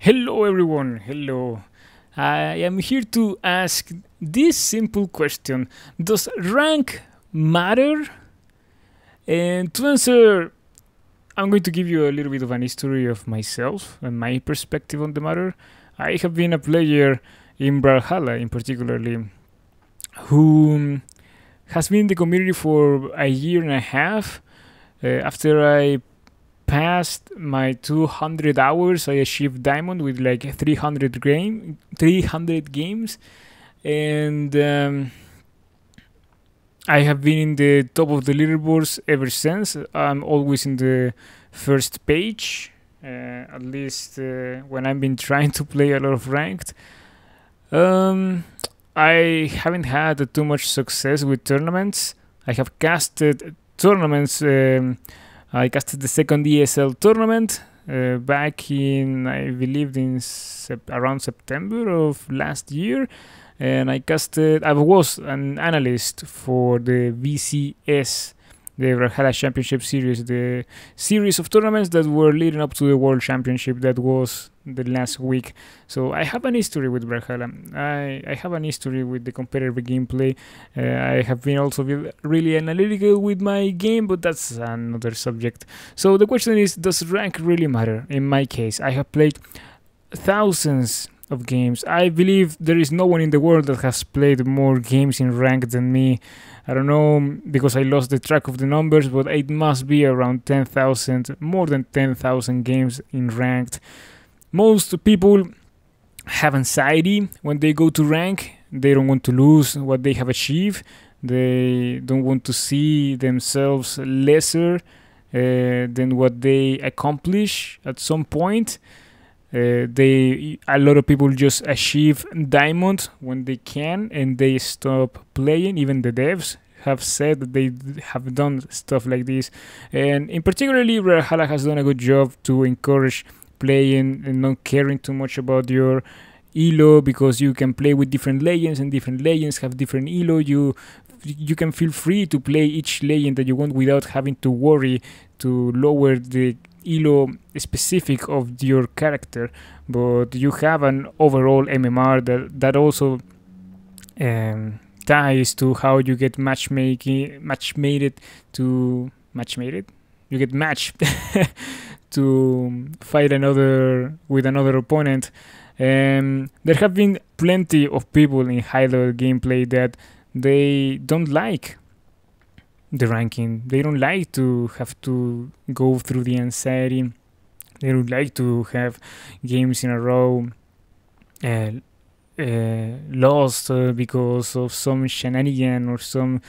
Hello, everyone. Hello. I am here to ask this simple question: does rank matter? And to answer, I'm going to give you a little bit of an history of myself and my perspective on the matter. I have been a player in Brawlhalla, in particularly, who has been in the community for a year and a half. After I passed my 200 hours, I achieved diamond with like 300 games, and I have been in the top of the leaderboards ever since. I'm always in the first page, at least when I've been trying to play a lot of ranked. Um, I haven't had too much success with tournaments. I have casted tournaments. I casted the second ESL tournament back in, I believe, in around September of last year, and I was an analyst for the VCS, the Brawlhalla Championship Series, the series of tournaments that were leading up to the World Championship that was the last week. So I have an history with Brawlhalla. I have an history with the competitive gameplay. I have been also really analytical with my game, but that's another subject. So the question is, does rank really matter? In my case, I have played thousands of games. I believe there is no one in the world that has played more games in rank than me. I don't know, because I lost the track of the numbers, but it must be around 10,000, more than 10,000 games in ranked. Most people have anxiety when they go to rank. They don't want to lose what they have achieved. They don't want to see themselves lesser than what they accomplish at some point. A lot of people just achieve diamond when they can, and they stop playing. Even the devs have said that they have done stuff like this, and in particularly Brawlhalla has done a good job to encourage playing and not caring too much about your elo, because you can play with different legends and different legends have different elo. You can feel free to play each legend that you want without having to worry to lower the elo specific of your character, but you have an overall MMR that also ties to how you get matchmated you get matched to fight with another opponent. There have been plenty of people in high level gameplay that they don't like the ranking. They don't like to have to go through the anxiety. They don't like to have games in a row lost because of some shenanigan or some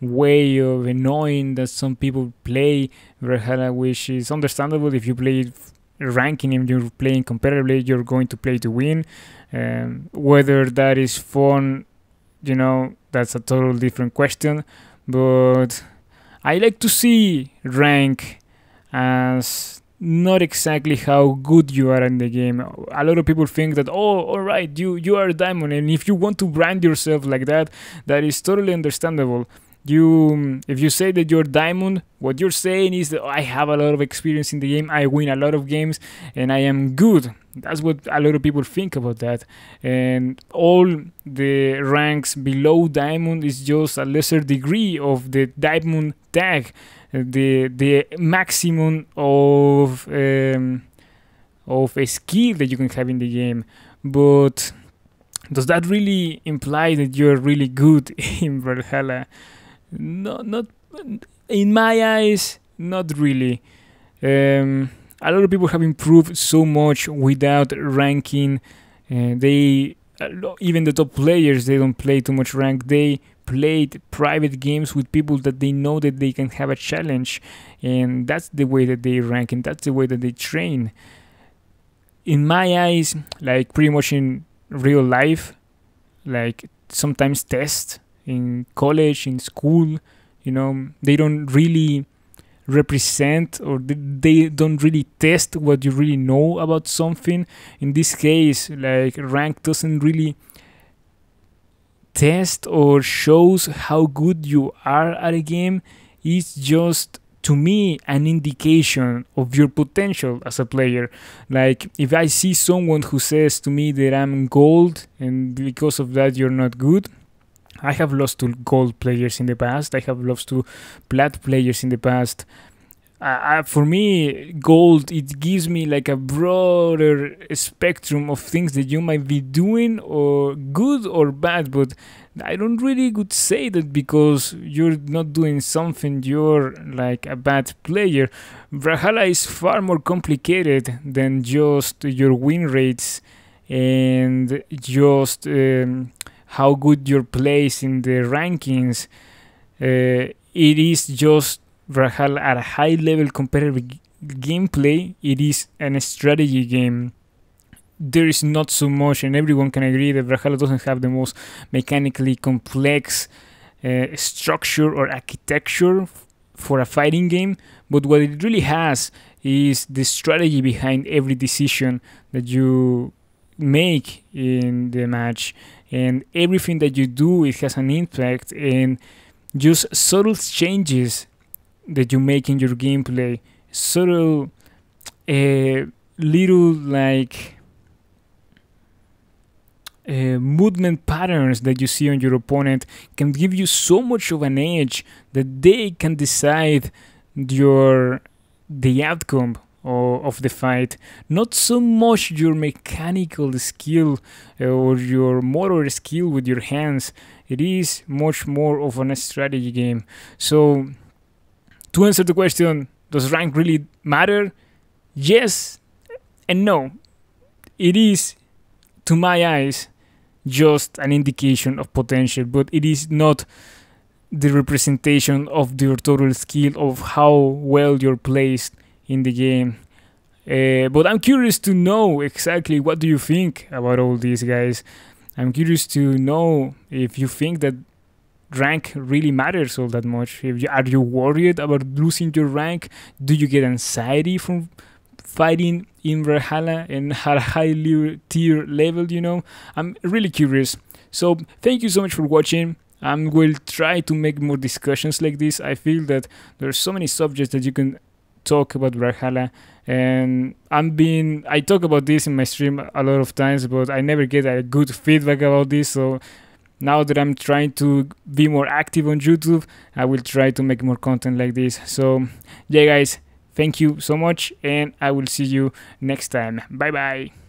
way of annoying that some people play Brawlhalla, which is understandable. If you play ranking and you're playing competitively, you're going to play to win. Whether that is fun, that's a totally different question. But I like to see rank as not exactly how good you are in the game. A lot of people think that, alright, you are a diamond, and if you want to brand yourself like that, that is totally understandable. If you say that you're diamond, what you're saying is that I have a lot of experience in the game, I win a lot of games, and I am good. That's what a lot of people think about that. And all the ranks below diamond is just a lesser degree of the diamond tag, the maximum of a skill that you can have in the game. But does that really imply that you're really good in Brawlhalla? No, not in my eyes, not really. A lot of people have improved so much without ranking. Even the top players, they don't play too much rank. They played private games with people that they know that they can have a challenge, and that's the way that they rank, and that's the way that they train. In my eyes, like pretty much in real life, like sometimes tests in college, in school, they don't really represent, or they don't really test what you really know about something. In this case, like rank doesn't really test or shows how good you are at a game. It's just to me an indication of your potential as a player. Like if I see someone who says to me that I'm gold and because of that you're not good, I have lost to gold players in the past. I have lost to plat players in the past. For me, gold, it gives me like a broader spectrum of things that you might be doing, or good or bad, but I don't really could say that because you're not doing something you're like a bad player. Brawlhalla is far more complicated than just your win rates and just how good your place in the rankings. It is just Brawlhalla at a high level competitive gameplay. It is a strategy game. There is not so much, and everyone can agree that Brawlhalla doesn't have the most mechanically complex structure or architecture for a fighting game, but what it really has is the strategy behind every decision that you make in the match, and everything that you do, it has an impact, and just subtle changes that you make in your gameplay, subtle little like movement patterns that you see on your opponent can give you so much of an edge that they can decide the outcome of the fight. Not so much your mechanical skill or your motor skill with your hands. It is much more of a strategy game. So to answer the question, does rank really matter? Yes and no. It is, to my eyes, just an indication of potential, but it is not the representation of your total skill, of how well you're placed in the game. But I'm curious to know exactly what do you think about all these guys. I'm curious to know if you think that rank really matters all that much. Are you worried about losing your rank? Do you get anxiety from fighting in Brawlhalla and at a high tier level, you know? I'm really curious. So thank you so much for watching. I will try to make more discussions like this. I feel that there's so many subjects that you can talk about Brawlhalla, and I talk about this in my stream a lot of times, but I never get a good feedback about this. So now that I'm trying to be more active on YouTube, I will try to make more content like this. So yeah guys, thank you so much, and I will see you next time. Bye bye.